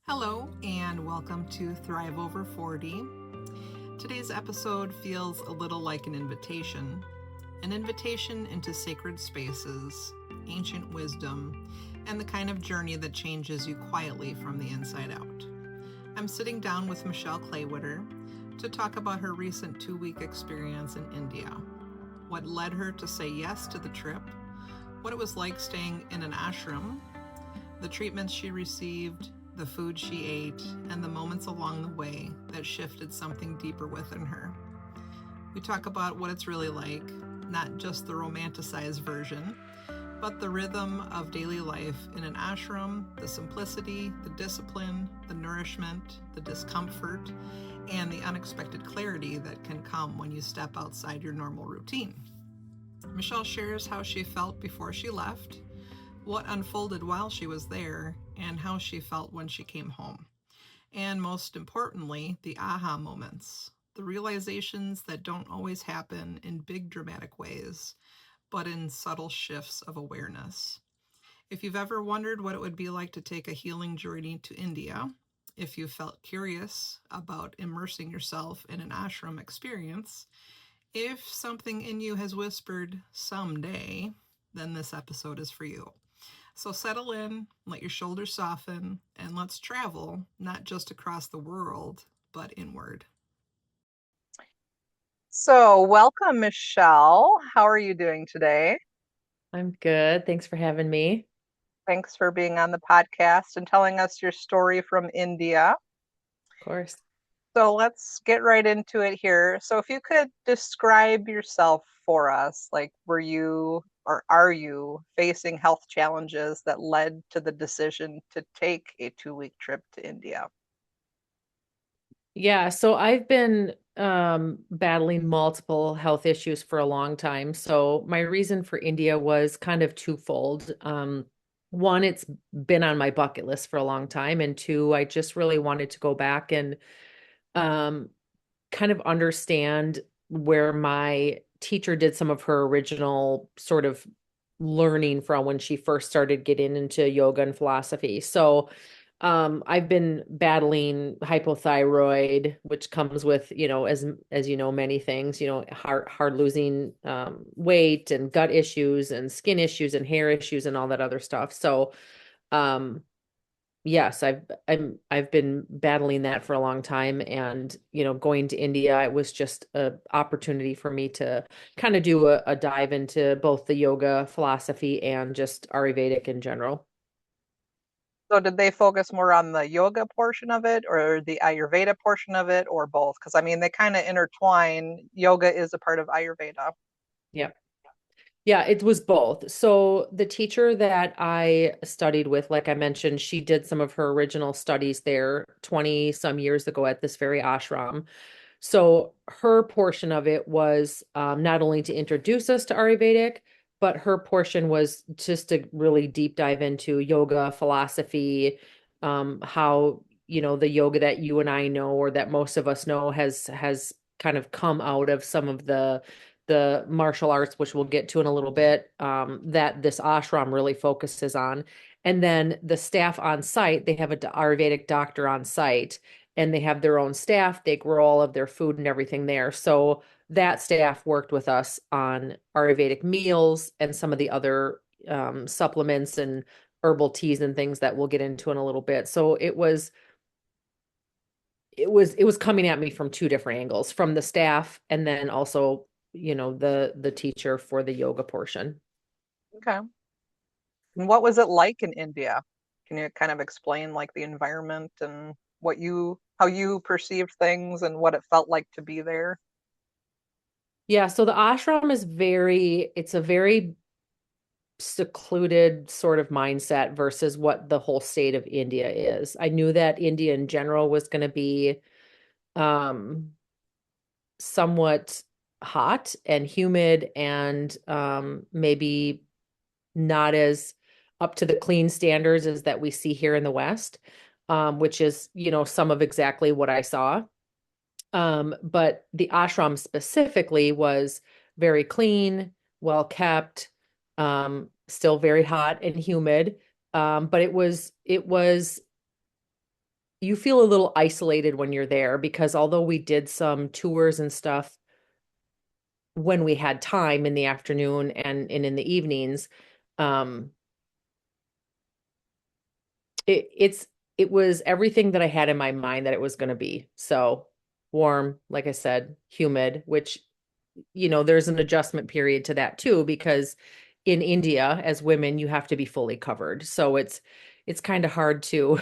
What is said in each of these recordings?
Hello, and welcome to Thrive Over 40. Today's episode feels a little like an invitation into sacred spaces, ancient wisdom, and the kind of journey that changes you quietly from the inside out. I'm sitting down with Michelle Klawiter to talk about her recent 2-week experience in India, what led her to say yes to the trip, what it was like staying in an ashram, the treatments she received, the food she ate, and the moments along the way that shifted something deeper within her. We talk about what it's really like, not just the romanticized version, but the rhythm of daily life in an ashram, the simplicity, the discipline, the nourishment, the discomfort, and the unexpected clarity that can come when you step outside your normal routine. Michelle shares how she felt before she left, what unfolded while she was there, and how she felt when she came home. And most importantly, the aha moments, the realizations that don't always happen in big dramatic ways, but in subtle shifts of awareness. If you've ever wondered what it would be like to take a healing journey to India, if you felt curious about immersing yourself in an ashram experience, if something in you has whispered someday, then this episode is for you. So settle in, let your shoulders soften, and let's travel, not just across the world, but inward. So welcome, Michelle. How are you doing today? I'm good. Thanks for having me. Thanks for being on the podcast and telling us your story from India. Of course. So let's get right into it here. So if you could describe yourself for us, like were you or are you facing health challenges that led to the decision to take a 2-week trip to India? Yeah, so I've been battling multiple health issues for a long time. So my reason for India was kind of twofold. One, it's been on my bucket list for a long time, and two, I just really wanted to go back and um, kind of understand where my teacher did some of her original sort of learning from when she first started getting into yoga and philosophy. So I've been battling hypothyroid, which comes with, as you know, many things, hard losing weight and gut issues and skin issues and hair issues and all that other stuff. So um yes, I've been battling that for a long time, and going to India, it was just an opportunity for me to kind of do a dive into both the yoga philosophy and just Ayurvedic in general. So did they focus more on the yoga portion of it or the Ayurveda portion of it or both? Because I mean, they kind of intertwine. Yoga is a part of Ayurveda. Yeah. Yeah, it was both. So the teacher that I studied with, like I mentioned, she did some of her original studies there 20 some years ago at this very ashram. So her portion of it was not only to introduce us to Ayurvedic, but her portion was just to really deep dive into yoga, philosophy, how, the yoga that you and I know, or that most of us know, has kind of come out of some of the martial arts, which we'll get to in a little bit, that this ashram really focuses on. And then the staff on site, they have a Ayurvedic doctor on site, and they have their own staff. They grow all of their food and everything there. So that staff worked with us on Ayurvedic meals and some of the other supplements and herbal teas and things that we'll get into in a little bit. So it was coming at me from two different angles, from the staff and then also, the teacher for the yoga portion. Okay. And what was it like in India? Can you kind of explain like the environment and how you perceived things and what it felt like to be there? Yeah, so the ashram it's a very secluded sort of mindset versus what the whole state of India is. I knew that India in general was going to be um somewhat hot and humid and maybe not as up to the clean standards as that we see here in the West, which is, some of exactly what I saw. But the ashram specifically was very clean, well kept, still very hot and humid. But it was you feel a little isolated when you're there because although we did some tours and stuff when we had time in the afternoon and in the evenings, um, it's it was everything that I had in my mind that it was going to be. So warm, like I said, humid, which there's an adjustment period to that too, because in India, as women, you have to be fully covered. So it's kind of hard to,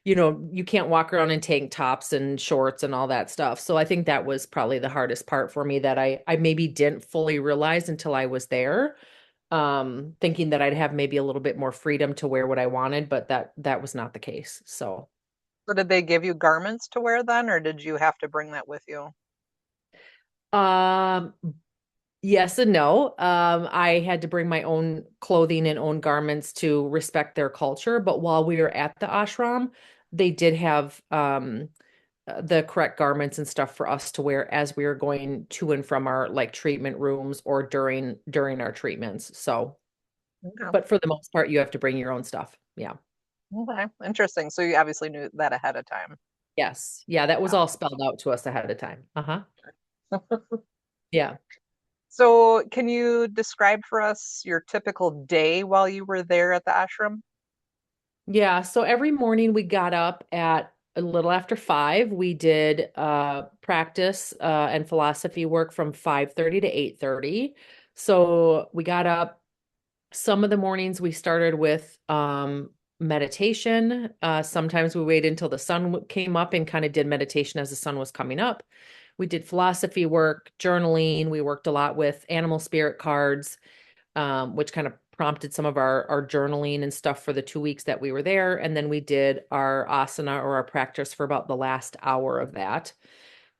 you can't walk around in tank tops and shorts and all that stuff. So I think that was probably the hardest part for me that I maybe didn't fully realize until I was there. Thinking that I'd have maybe a little bit more freedom to wear what I wanted, but that was not the case. So So did they give you garments to wear then, or did you have to bring that with you? um yes and no. I had to bring my own clothing and own garments to respect their culture. But while we were at the ashram, they did have the correct garments and stuff for us to wear as we were going to and from our like treatment rooms or during our treatments. So, Okay. but for the most part, you have to bring your own stuff. Yeah. Okay. Interesting. So you obviously knew that ahead of time. Yes. Yeah, that was Yeah. all spelled out to us ahead of time. Uh-huh. Yeah. So can you describe for us your typical day while you were there at the ashram? Yeah, so every morning we got up at a little after 5. We did practice and philosophy work from 5:30 to 8:30. So we got up. Some of the mornings we started with meditation. Sometimes we waited until the sun came up and kind of did meditation as the sun was coming up. We did philosophy work, journaling. We worked a lot with animal spirit cards, which kind of prompted some of our journaling and stuff for the 2 weeks that we were there. And then we did our asana or our practice for about the last hour of that.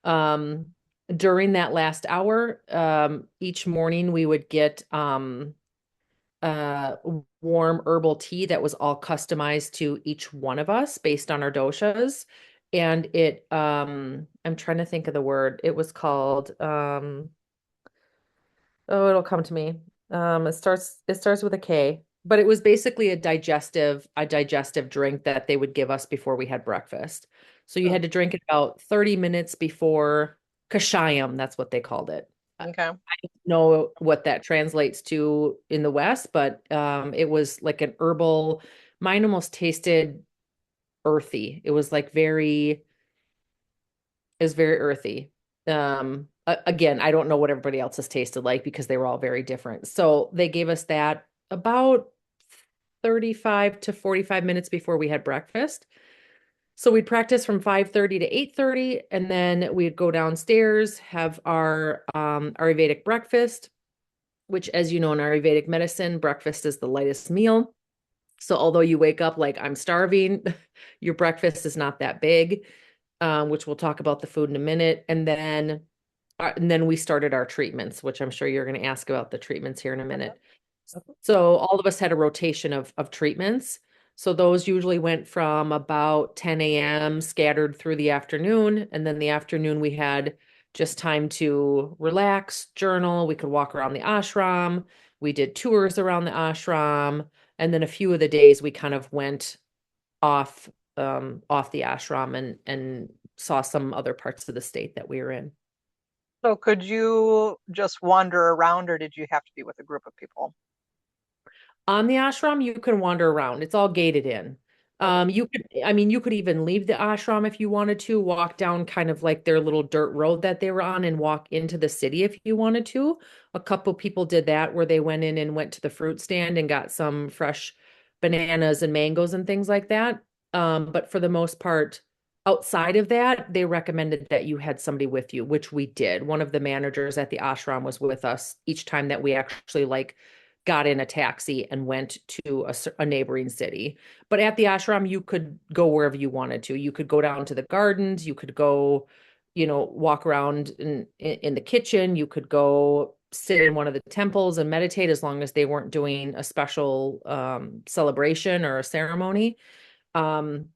Um, During that last hour, each morning we would get uh, warm herbal tea that was all customized to each one of us based on our doshas. And I'm trying to think of the word. It was called, oh, it'll come to me. It starts with a K, but it was basically a digestive drink that they would give us before we had breakfast. So you Oh, had to drink it about 30 minutes before kashayam, that's what they called it. I okay. don't know what that translates to in the West, but it was like an herbal, mine almost tasted earthy. It was like is very earthy. Again, I don't know what everybody else's tasted like because they were all very different. So they gave us that about 35 to 45 minutes before we had breakfast. So we'd practice from 5:30 to 8:30, and then we'd go downstairs, have our Ayurvedic breakfast, which, as you know, in Ayurvedic medicine, breakfast is the lightest meal. So although you wake up like I'm starving, your breakfast is not that big, which we'll talk about the food in a minute. And then we started our treatments, which I'm sure you're going to ask about the treatments here in a minute. So all of us had a rotation of treatments. So those usually went from about 10 a.m. scattered through the afternoon. And then the afternoon we had just time to relax, journal. We could walk around the ashram. We did tours around the ashram. And then a few of the days we kind of went off off the ashram and saw some other parts of the state that we were in. So could you just wander around, or did you have to be with a group of people? On the ashram, you can wander around. It's all gated in. Okay. You could even leave the ashram if you wanted to, walk down kind of like their little dirt road that they were on and walk into the city if you wanted to. A couple people did that where they went in and went to the fruit stand and got some fresh bananas and mangoes and things like that. But for the most part, outside of that, they recommended that you had somebody with you, which we did. One of the managers at the ashram was with us each time that we actually like got in a taxi and went to a neighboring city. But at the ashram, you could go wherever you wanted to. You could go down to the gardens. You could go, walk around in the kitchen. You could go sit in one of the temples and meditate as long as they weren't doing a special celebration or a ceremony. Um,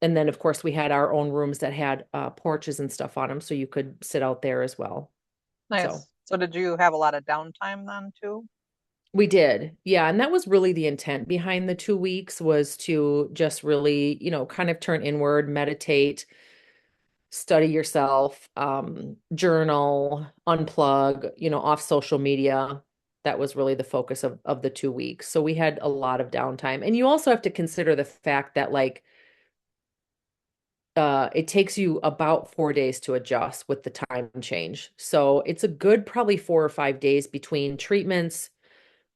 and then, of course, we had our own rooms that had porches and stuff on them, so you could sit out there as well. So. Nice. So did you have a lot of downtime then too? We did. Yeah. And that was really the intent behind the 2 weeks was to just really, kind of turn inward, meditate, study yourself, journal, unplug, off social media. That was really the focus of the 2 weeks. So we had a lot of downtime. And you also have to consider the fact that like it takes you about 4 days to adjust with the time change. So it's a good probably 4 or 5 days between treatments,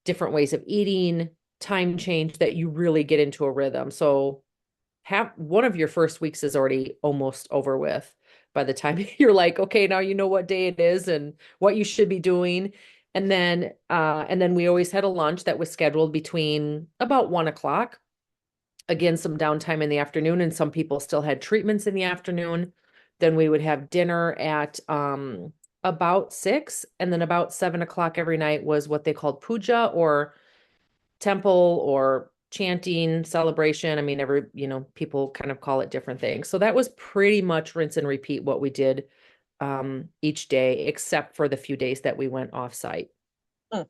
different ways of eating, time change that you really get into a rhythm. So have one of your first weeks is already almost over with by the time you're like, okay, now you know what day it is and what you should be doing. And then we always had a lunch that was scheduled between about 1 o'clock. Again, some downtime in the afternoon, and some people still had treatments in the afternoon. Then we would have dinner at about 6, and then about 7 o'clock every night was what they called puja or temple or chanting celebration. I mean, people kind of call it different things. So that was pretty much rinse and repeat what we did each day, except for the few days that we went off site. Hmm.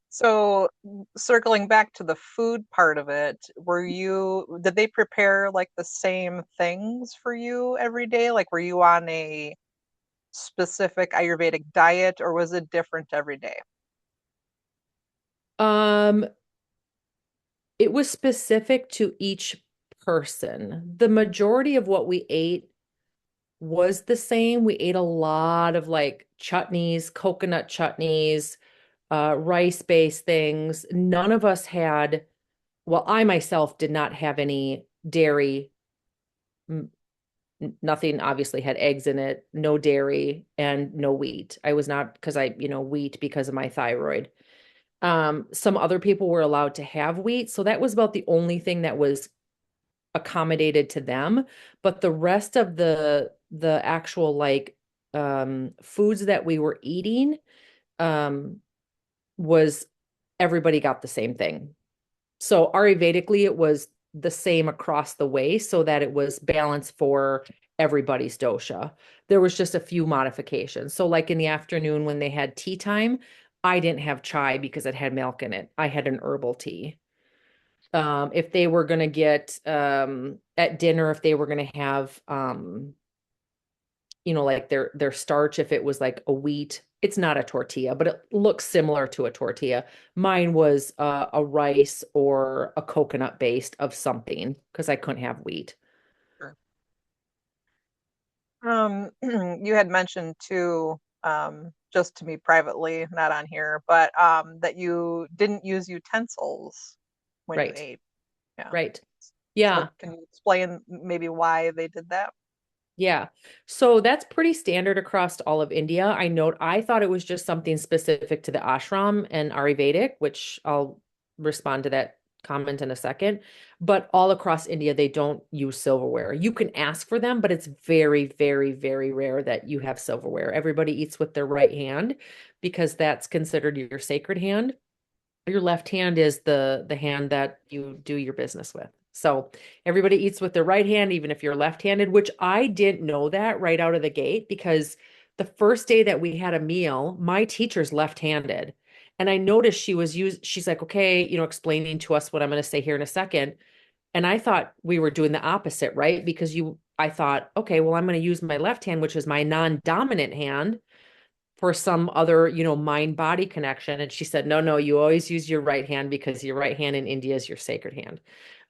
So circling back to the food part of it, did they prepare like the same things for you every day? Like were you on a specific Ayurvedic diet or was it different every day? Um, it was specific to each person. The majority of what we ate was the same. We ate a lot of like chutneys, coconut chutneys, rice-based things. None of us had, well, I myself did not have any dairy. Nothing obviously had eggs in it, no dairy, and no wheat. I was not because wheat because of my thyroid. Some other people were allowed to have wheat, so that was about the only thing that was accommodated to them. But the rest of the actual like foods that we were eating um was everybody got the same thing. So Ayurvedically, it was the same across the way so that it was balanced for everybody's dosha. There was just a few modifications. So like in the afternoon when they had tea time, I didn't have chai because it had milk in it. I had an herbal tea. If they were going to get at dinner, if they were going to have like their starch, if it was like a wheat, it's not a tortilla, but it looks similar to a tortilla. Mine was a rice or a coconut based of something because I couldn't have wheat. Sure. You had mentioned too, just to me privately, not on here, but that you didn't use utensils when you Right. ate. Yeah. Right. So Yeah. can you explain maybe why they did that? Yeah. So that's pretty standard across all of India. I thought it was just something specific to the ashram and Ayurvedic, which I'll respond to that comment in a second. But all across India, they don't use silverware. You can ask for them, but it's very, very, very rare that you have silverware. Everybody eats with their right hand because that's considered your sacred hand. Your left hand is the hand that you do your business with. So everybody eats with their right hand, even if you're left-handed, which I didn't know that right out of the gate because the first day that we had a meal, my teacher's left-handed. And I noticed she's like, okay, explaining to us what I'm going to say here in a second. And I thought we were doing the opposite, right? Because I thought, okay, well, I'm going to use my left hand, which is my non-dominant hand for some other, mind body connection. And she said, no, no, you always use your right hand because your right hand in India is your sacred hand.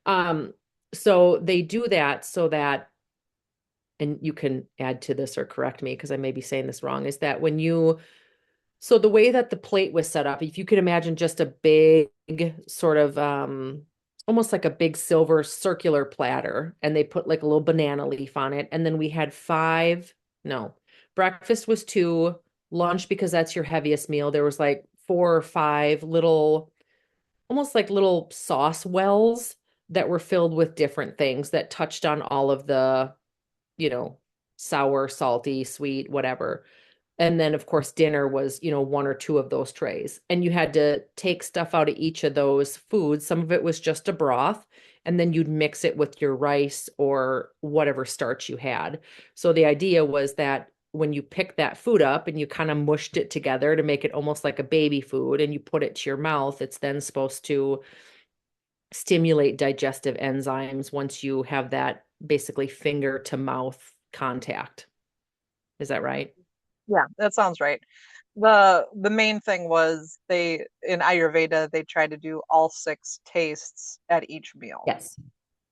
Um, so they do that so that, and you can add to this or correct me because I may be saying this wrong, is that so the way that the plate was set up, if you could imagine just a big sort of almost like a big silver circular platter, and they put like a little banana leaf on it. And then we had no, breakfast was two, lunch, because that's your heaviest meal. There was like 4 or 5 little, almost like little sauce wells that were filled with different things that touched on all of the, you know, sour, salty, sweet, whatever. And then, of course, dinner was, one or two of those trays. And you had to take stuff out of each of those foods. Some of it was just a broth, and then you'd mix it with your rice or whatever starch you had. So the idea was that when you pick that food up and you kind of mushed it together to make it almost like a baby food and you put it to your mouth, it's then supposed to stimulate digestive enzymes once you have that basically finger to mouth contact. Is that right? Yeah, that sounds right. The main thing was they in Ayurveda they try to do all six tastes at each meal. Yes.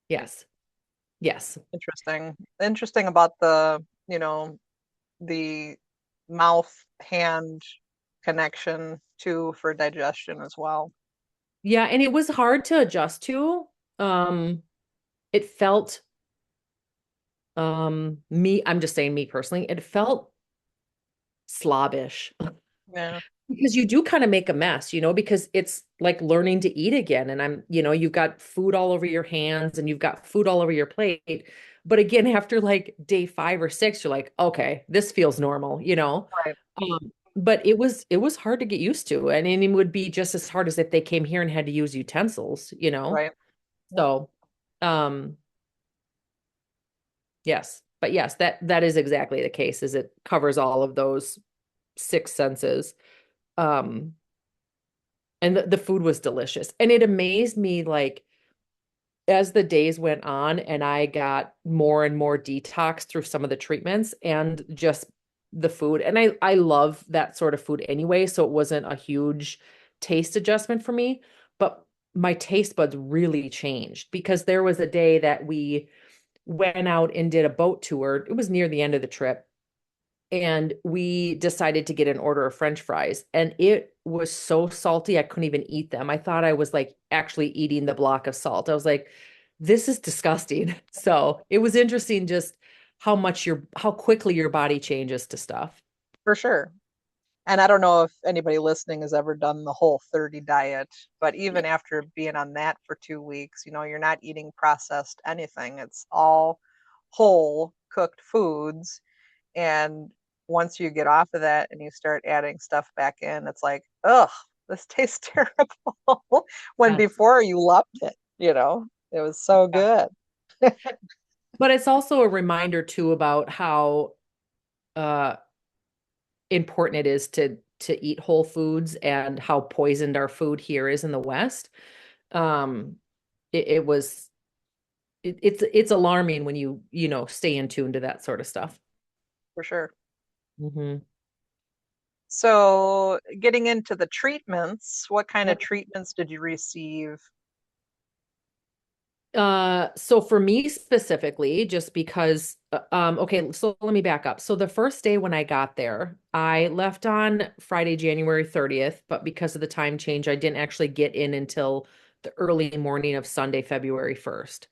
Yes. Yes. Interesting. Interesting about the mouth hand connection too for digestion as well. Yeah, and it was hard to adjust to. It felt I'm just saying me personally, it felt slobbish. Yeah, Because you do kind of make a mess, because it's like learning to eat again. And you've got food all over your hands and you've got food all over your plate. But again, after like day 5 or 6, you're like, okay, this feels normal. right. But it was hard to get used to. And it would be just as hard as if they came here and had to use utensils. Right. Yep, So, um, yes. But yes, that is exactly the case, is it covers all of those six senses. Um, and the food was delicious. And it amazed me, like, as the days went on and I got more and more detox through some of the treatments and just the food. And I love that sort of food anyway, so it wasn't a huge taste adjustment for me, but my taste buds really changed because there was a day that we went out and did a boat tour. It was near the end of the trip and we decided to get an order of French fries. And it was so salty, I couldn't even eat them. I thought I was like actually eating the block of salt. I was like, this is disgusting. So it was interesting just how quickly your body changes to stuff. for sure. And I don't know if anybody listening has ever done the Whole30 diet, but Yeah. even after being on that for 2 weeks, you're not eating processed anything. It's all whole cooked foods. And once you get off of that and you start adding stuff back in, it's like, ugh, this tastes terrible. When Yes. before you loved it, it was so good. But it's also a reminder too about how uh important it is to eat whole foods and how poisoned our food here is in the West. Um, it was it's alarming when stay in tune to that sort of stuff. For sure. Hmm. So, getting into the treatments, what kind of Yep. treatments did you receive? So for me specifically, just because, okay, so let me back up. So the first day when I got there, I left on Friday, January 30th, but because of the time change, I didn't actually get in until the early morning of Sunday, February 1st.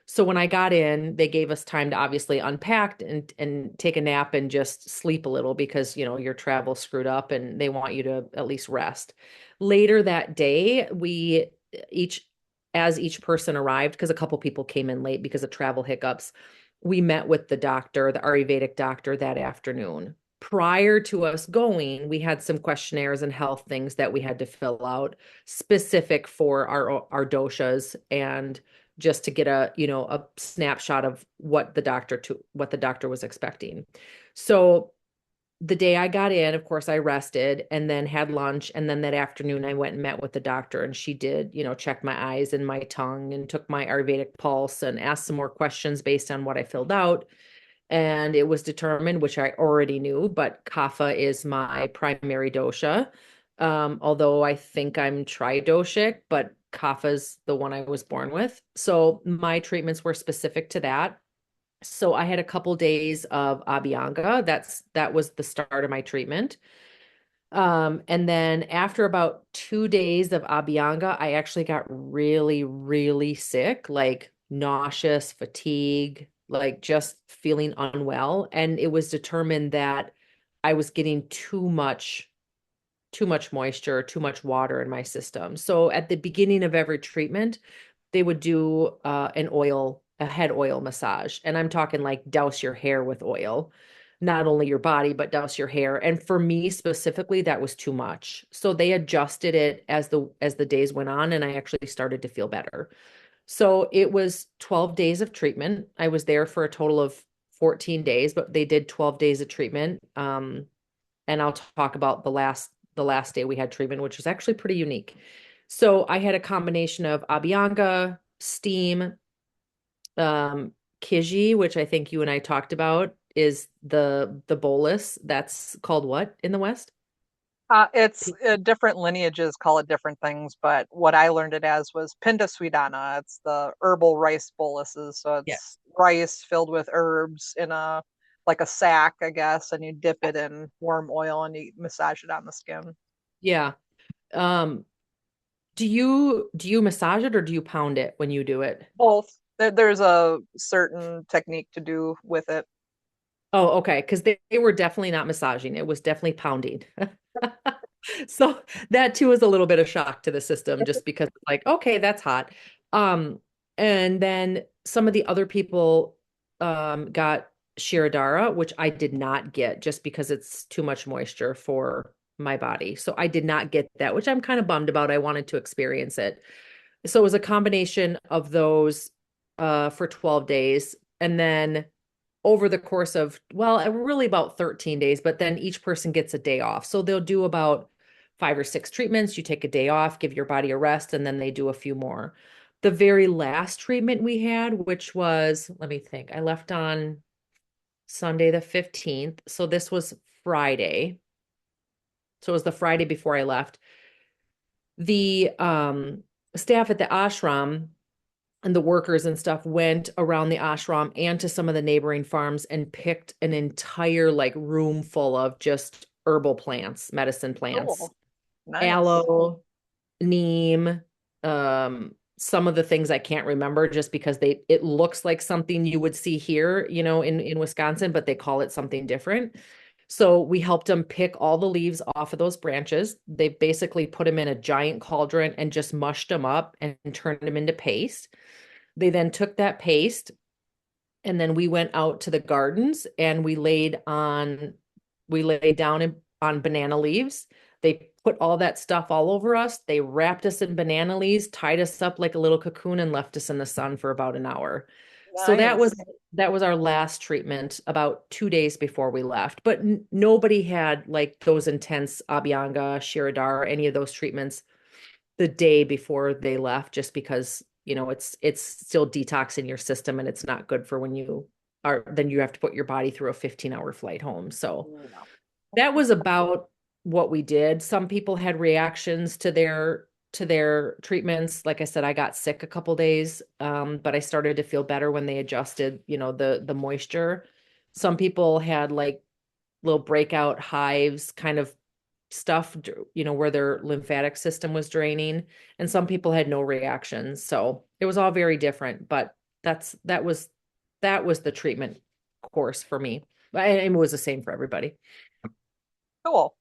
So when I got in, they gave us time to obviously unpack and take a nap and just sleep a little because, your travel screwed up and they want you to at least rest. Later that day, we each as each person arrived, because a couple people came in late because of travel hiccups, we met with the doctor, the Ayurvedic doctor, that afternoon. Prior to us going, we had some questionnaires and health things that we had to fill out specific for our doshas and just to get a snapshot of what the doctor was expecting. So the day I got in, of course, I rested and then had lunch. And then that afternoon, I went and met with the doctor and she did, check my eyes and my tongue and took my Ayurvedic pulse and asked some more questions based on what I filled out. And it was determined, which I already knew, but kapha is my primary dosha. Although I think I'm tridoshic, but kapha is the one I was born with. So my treatments were specific to that. So I had a couple days of Abhyanga. That was the start of my treatment. And then after about 2 days of Abhyanga, I actually got really, really sick, like nauseous, fatigue, like just feeling unwell. And it was determined that I was getting too much moisture, too much water in my system. So at the beginning of every treatment, they would do a head oil massage. And I'm talking like douse your hair with oil, not only your body, but douse your hair. And for me specifically, that was too much. So they adjusted it as the days went on, and I actually started to feel better. So it was 12 days of treatment. I was there for a total of 14 days, but they did 12 days of treatment. And I'll talk about the last day we had treatment, which was actually pretty unique. So I had a combination of Abhyanga, steam, Kiji, which I think you and I talked about, is the bolus. That's called what in the West? It's different lineages call it different things, but what I learned it as was Pinda Swidana. It's the herbal rice boluses. So Yeah. it's rice filled with herbs in a like a sack, I guess, and you dip it in warm oil and you massage it on the skin. Yeah. Um, do you massage it or do you pound it when you do it? Both. There's a certain technique to do with it. Oh, okay. Because they were definitely not massaging. It was definitely pounding. So that too is a little bit of shock to the system just because it's like, okay, that's hot. Um, and then some of the other people got Shirodara, which I did not get just because it's too much moisture for my body. So I did not get that, which I'm kind of bummed about. I wanted to experience it. So it was a combination of those for 12 days. And then over the course of, well, really about 13 days, but then each person gets a day off. So they'll do about 5 or 6 treatments. You take a day off, give your body a rest, and then they do a few more. The very last treatment we had, which was, let me think, I left on Sunday the 15th. So this was Friday. So it was the Friday before I left. The staff at the ashram and the workers and stuff went around the ashram and to some of the neighboring farms and picked an entire like room full of just herbal plants, medicine plants, Cool. Nice. aloe, neem, some of the things I can't remember just because it looks like something you would see here, in Wisconsin, but they call it something different. So we helped them pick all the leaves off of those branches. They basically put them in a giant cauldron and just mushed them up and turned them into paste. They then took that paste and then we went out to the gardens and we laid down on banana leaves. They put all that stuff all over us. They wrapped us in banana leaves, tied us up like a little cocoon and left us in the sun for about an hour. So Nice. that was our last treatment about 2 days before we left. But nobody had like those intense Abhyanga, Shirodara, any of those treatments the day before they left, just because it's still detoxing your system and it's not good for when then you have to put your body through a 15-hour flight home. So Yeah. that was about what we did. Some people had reactions to their treatments. Like I said, I got sick a couple days, but I started to feel better when they adjusted, the moisture. Some people had like little breakout hives kind of stuff, where their lymphatic system was draining, and some people had no reactions. So it was all very different, but that was the treatment course for me. And it was the same for everybody. Cool.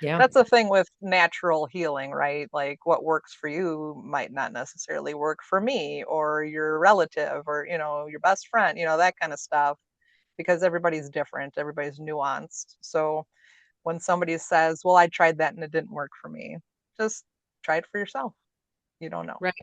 Yeah. That's the thing with natural healing, right? Like what works for you might not necessarily work for me or your relative or, your best friend, that kind of stuff, because everybody's different, everybody's nuanced. So when somebody says, well, I tried that and it didn't work for me, just try it for yourself. You don't know. Right.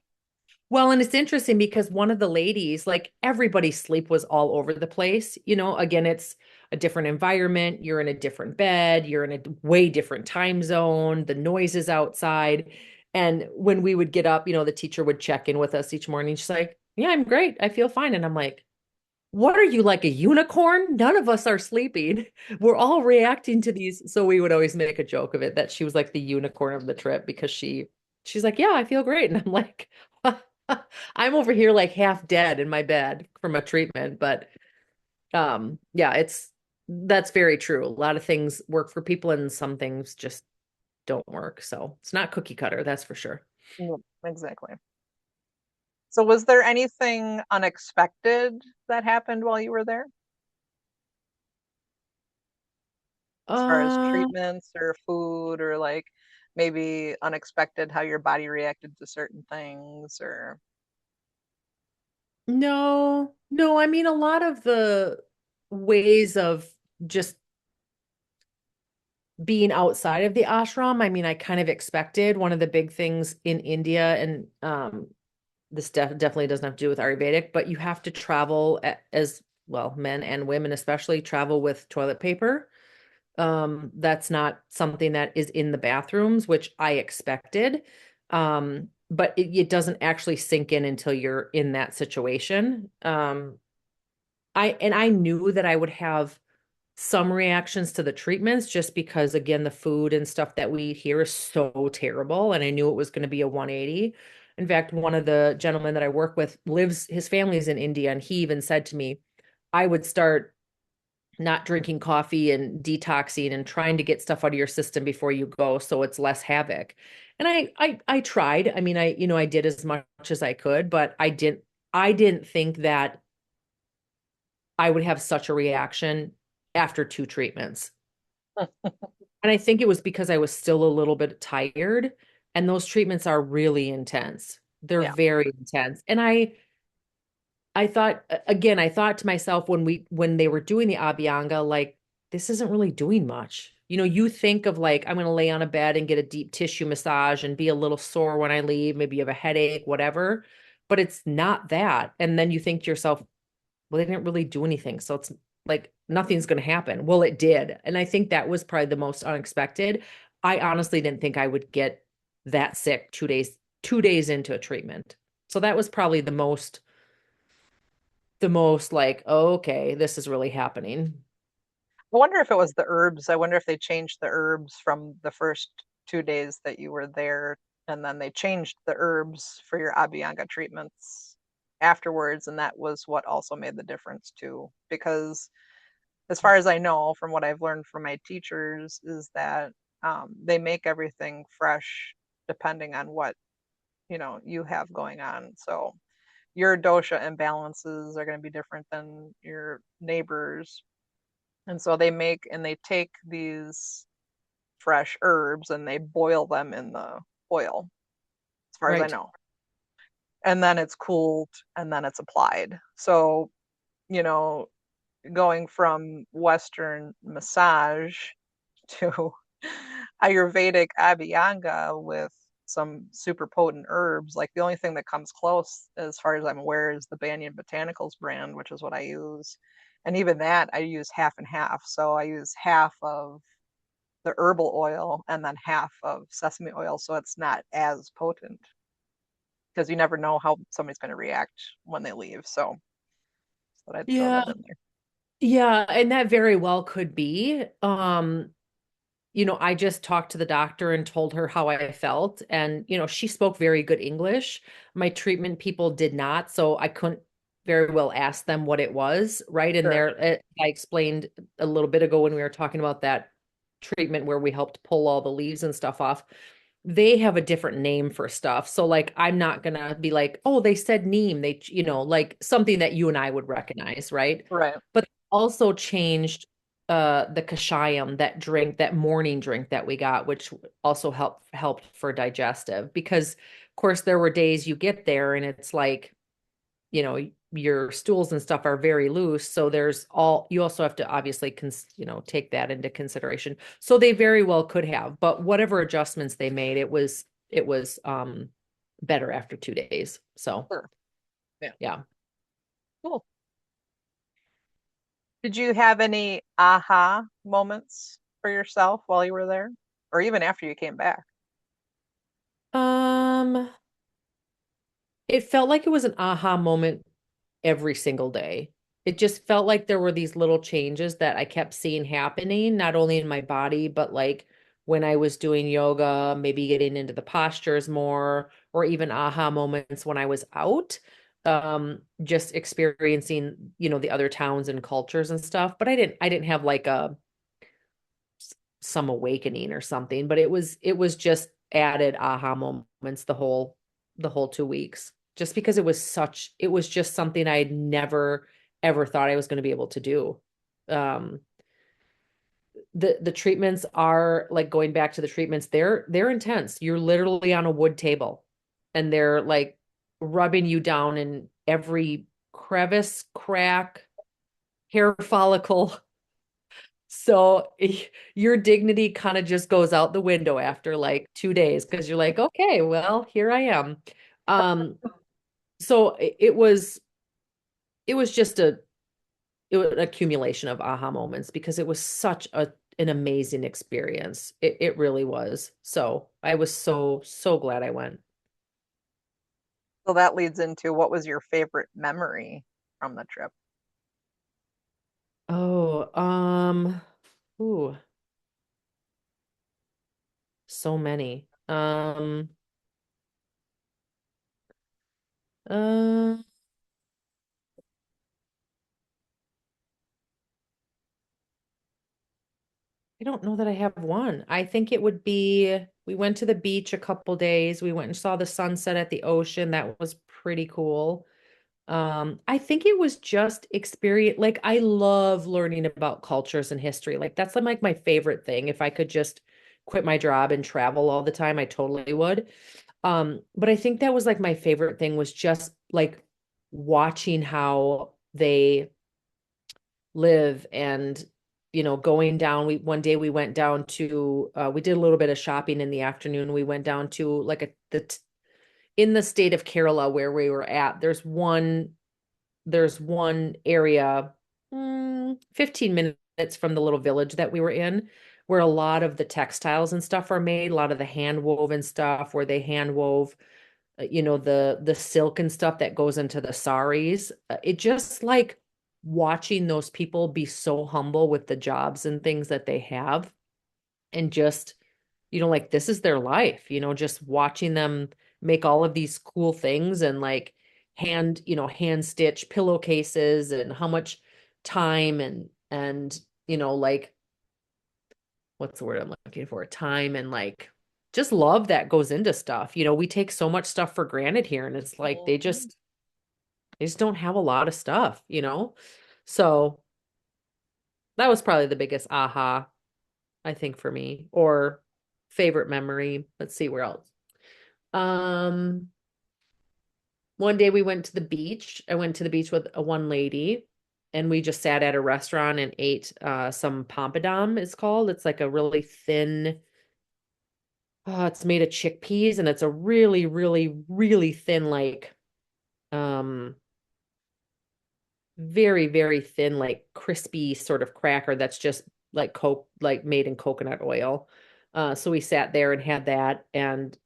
Well, and it's interesting because one of the ladies, like everybody's sleep was all over the place. Again, it's a different environment. You're in a different bed. You're in a way different time zone. The noise is outside. And when we would get up, the teacher would check in with us each morning. She's like, yeah, I'm great. I feel fine. And I'm like, what are you, like a unicorn? None of us are sleeping. We're all reacting to these. So we would always make a joke of it that she was like the unicorn of the trip because she's like, yeah, I feel great. And I'm like, I'm over here like half dead in my bed from a treatment, but yeah, that's very true. A lot of things work for people and some things just don't work. So it's not cookie cutter, that's for sure. Mm, exactly. So was there anything unexpected that happened while you were there as far as Uh, treatments or food or like maybe unexpected how your body reacted to certain things or no, I mean a lot of the ways of just being outside of the ashram, I mean, I kind of expected one of the big things in India, and this definitely doesn't have to do with Ayurvedic, but you have to travel as well, men and women especially travel with toilet paper. That's not something that is in the bathrooms, which I expected. But it doesn't actually sink in until you're in that situation. I knew that I would have some reactions to the treatments just because again the food and stuff that we eat here is so terrible, and I knew it was going to be a 180. In fact, one of the gentlemen that I work with lives, his family's in India, and he even said to me, I would start not drinking coffee and detoxing and trying to get stuff out of your system before you go so it's less havoc. And I tried. I mean, I did as much as I could, but I didn't think that I would have such a reaction after 2 treatments. And I think it was because I was still a little bit tired, and those treatments are really intense. They're Yeah. very intense. And I thought again, I thought to myself when they were doing the Abhyanga, like this isn't really doing much. You think of like I'm going to lay on a bed and get a deep tissue massage and be a little sore when I leave, maybe you have a headache, whatever, but it's not that. And then you think to yourself, well, they didn't really do anything. So it's like nothing's going to happen. Well, it did. And I think that was probably the most unexpected. I honestly didn't think I would get that sick 2 days into a treatment. So that was probably the most like, oh, okay, this is really happening. I wonder if it was the herbs. I wonder if they changed the herbs from the first 2 days that you were there, and then they changed the herbs for your Abhyanga treatments afterwards, and that was what also made the difference too. Because as far as I know, from what I've learned from my teachers, is that they make everything fresh depending on what you have going on. So your dosha imbalances are going to be different than your neighbors, and so they take these fresh herbs and they boil them in the oil, as far as I Right. know. And then it's cooled and then it's applied. So, you know, going from Western massage to Ayurvedic Abhyanga with some super potent herbs, like the only thing that comes close, as far as I'm aware, is the Banyan Botanicals brand, which is what I use. And even that, I use half and half. So I use half of the herbal oil and then half of sesame oil. So it's not as potent because you never know how somebody's going to react when they leave. So thought I'd throw Yeah. that in there. Yeah, and that very well could be. I just talked to the doctor and told her how I felt. And, she spoke very good English. My treatment people did not. So I couldn't very well ask them what it was. Right. And Sure. I explained a little bit ago when we were talking about that treatment where we helped pull all the leaves and stuff off. They have a different name for stuff. So, like, I'm not going to be like, oh, they said neem. Like something that you and I would recognize. Right. Right. But also changed the kashayam, that morning drink that we got, which also helped for digestive, because of course there were days you get there and it's like, your stools and stuff are very loose, so you also have to obviously take that into consideration. So they very well could have, but whatever adjustments they made, it was better after 2 days. So Sure. Yeah. yeah. Cool. Did you have any aha moments for yourself while you were there, or even after you came back? um it felt like it was an aha moment every single day. It just felt like there were these little changes that I kept seeing happening, not only in my body, but like when I was doing yoga, maybe getting into the postures more, or even aha moments when I was out, just experiencing, the other towns and cultures and stuff. But I didn't have like some awakening or something, but it was just added aha moments the whole 2 weeks, just because it was just something I had never ever thought I was going to be able to do. Um, the treatments are like, going back to the treatments, they're intense. You're literally on a wood table and they're like rubbing you down in every crevice, crack, hair follicle. So your dignity kind of just goes out the window after like 2 days, because you're like, okay, well, here I am. Um, so it was just it was an accumulation of aha moments because it was such an amazing experience. It really was. So I was so glad I went. So that leads into, what was your favorite memory from the trip? Oh, ooh, so many. Uh, I don't know that I have one. I think it would be we went to the beach a couple days. We went and saw the sunset at the ocean. That was pretty cool. I think it was just experience. Like I love learning about cultures and history. Like that's like my favorite thing. If I could just quit my job and travel all the time, I totally would. But I think that was like my favorite thing was just like watching how they live and going down. One day we went down to we did a little bit of shopping in the afternoon. We went down to like in the state of Kerala where we were at. There's one area 15 minutes from the little village that we were in where a lot of the textiles and stuff are made, a lot of the hand woven stuff where they hand wove the silk and stuff that goes into the saris. It just like watching those people be so humble with the jobs and things that they have and just like this is their life, just watching them make all of these cool things and like hand stitch pillowcases and how much time and like what's the word I'm looking for? Time and like just love that goes into stuff. We take so much stuff for granted here and it's like they just don't have a lot of stuff. So that was probably the biggest aha, I think, for me, or favorite memory. Let's see where else. Um, one day we went to the beach. I went to the beach with one lady and we just sat at a restaurant and ate some pompadom, it's called. It's like a really thin, it's made of chickpeas and it's a really, really, really thin, like um very, very thin, like crispy sort of cracker that's just like like made in coconut oil. So we sat there and had that and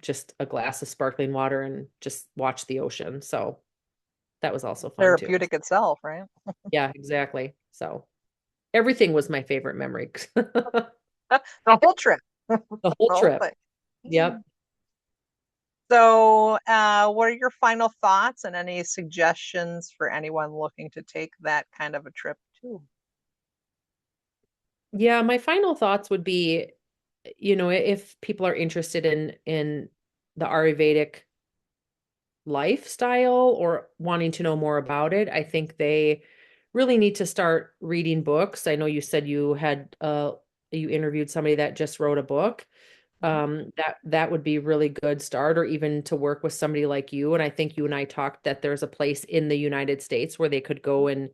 just a glass of sparkling water and just watched the ocean. So that was also fun too. Therapeutic itself, right? Yeah, exactly. So everything was my favorite memory. The whole trip, the The whole whole trip. thing. Yep. So, what are your final thoughts and any suggestions for anyone looking to take that kind of a trip too? Yeah, my final thoughts would be, if people are interested in the Ayurvedic lifestyle or wanting to know more about it, I think they really need to start reading books. I know you said you interviewed somebody that just wrote a book. That would be really good start, or even to work with somebody like you. And I think you and I talked that there's a place in the United States where they could go and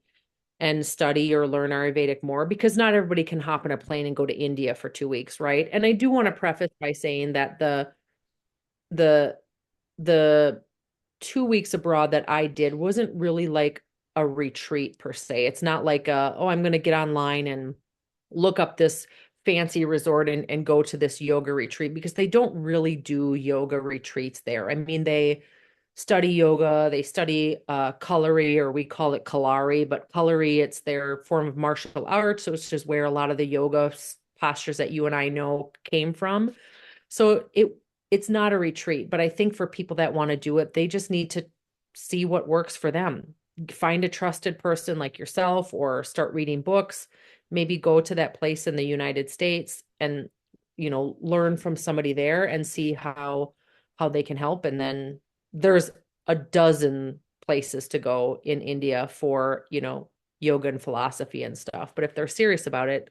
study or learn Ayurvedic more because not everybody can hop on a plane and go to India for 2 weeks, right? And I do want to preface by saying that the the 2 weeks abroad that I did wasn't really like a retreat per se. It's not like oh, I'm going to get online and look up this fancy resort and go to this yoga retreat because they don't really do yoga retreats there. I mean, they study yoga, they study Kalari, or we call it Kalari, but Kalari, it's their form of martial arts. So it's just where a lot of the yoga postures that you and I know came from. So it's not a retreat, but I think for people that want to do it, they just need to see what works for them. Find a trusted person like yourself or start reading books. Maybe go to that place in the United States and learn from somebody there and see how they can help. And then there's a dozen places to go in India for, yoga and philosophy and stuff. But if they're serious about it,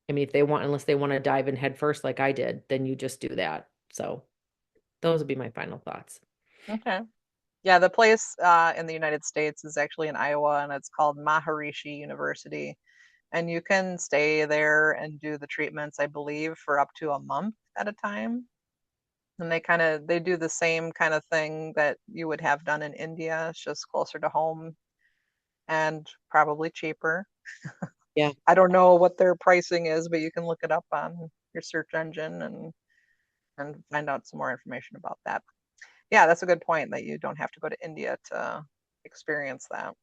I mean, unless they want to dive in head first like I did, then you just do that. So those would be my final thoughts. Okay. Yeah, the place in the United States is actually in Iowa, and it's called Maharishi University. And you can stay there and do the treatments, I believe, for up to a month at a time. And they do the same kind of thing that you would have done in India. It's just closer to home. and probably cheaper. Yeah. I don't know what their pricing is, but you can look it up on your search engine and find out some more information about that. Yeah, that's a good point that you don't have to go to India to experience that.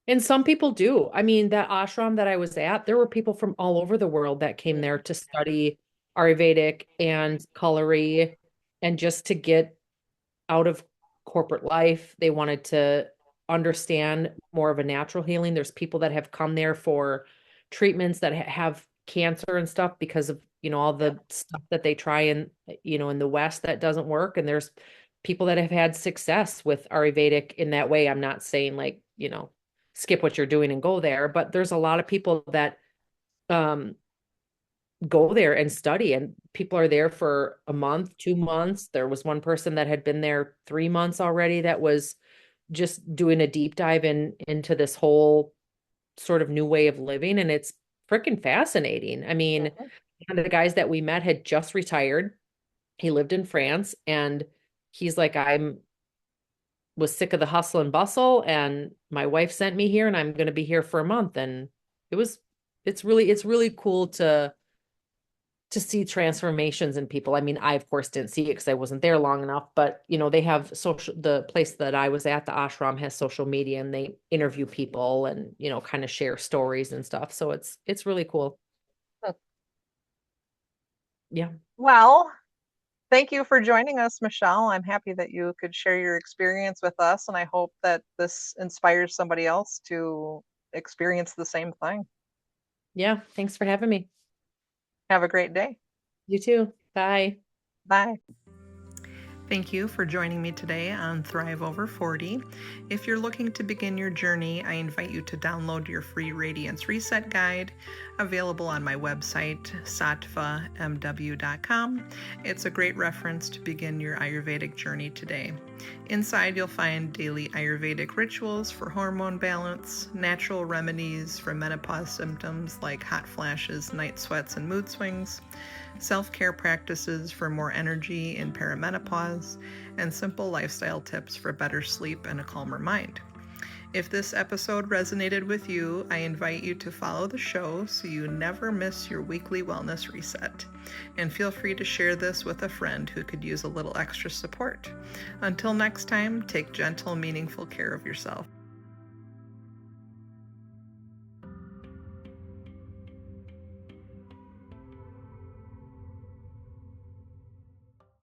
And some people do. I mean, that ashram that I was at, there were people from all over the world that came there to study Ayurvedic and culinary and just to get out of corporate life. They wanted to understand more of a natural healing. There's people that have come there for treatments that have cancer and stuff because of, all the stuff that they try in, in the West that doesn't work. And there's people that have had success with Ayurvedic in that way. I'm not saying like, skip what you're doing and go there, but there's a lot of people that go there and study, and people are there for a month, 2 months. There was one person that had been there 3 months already that was just doing a deep dive into this whole sort of new way of living, and it's freaking fascinating. I mean, one of the guys that we met had just retired. He lived in France, and he's like, was sick of the hustle and bustle, and my wife sent me here, and I'm going to be here for a month. And it's really cool to see transformations in people. I mean, I of course didn't see it because I wasn't there long enough, but they have the place that I was at, the ashram, has social media, and they interview people and, kind of share stories and stuff. So it's really cool. Yeah. Well, thank you for joining us, Michelle. I'm happy that you could share your experience with us, and I hope that this inspires somebody else to experience the same thing. Yeah. Thanks for having me. Have a great day. You too. Bye. Bye. Thank you for joining me today on Thrive Over 40. If you're looking to begin your journey, I invite you to download your free Radiance Reset Guide, available on my website, sattvamw.com. It's a great reference to begin your Ayurvedic journey today. Inside, you'll find daily Ayurvedic rituals for hormone balance, natural remedies for menopause symptoms like hot flashes, night sweats, and mood swings, self-care practices for more energy in perimenopause, and simple lifestyle tips for better sleep and a calmer mind. If this episode resonated with you, I invite you to follow the show so you never miss your weekly wellness reset. And feel free to share this with a friend who could use a little extra support. Until next time, take gentle, meaningful care of yourself.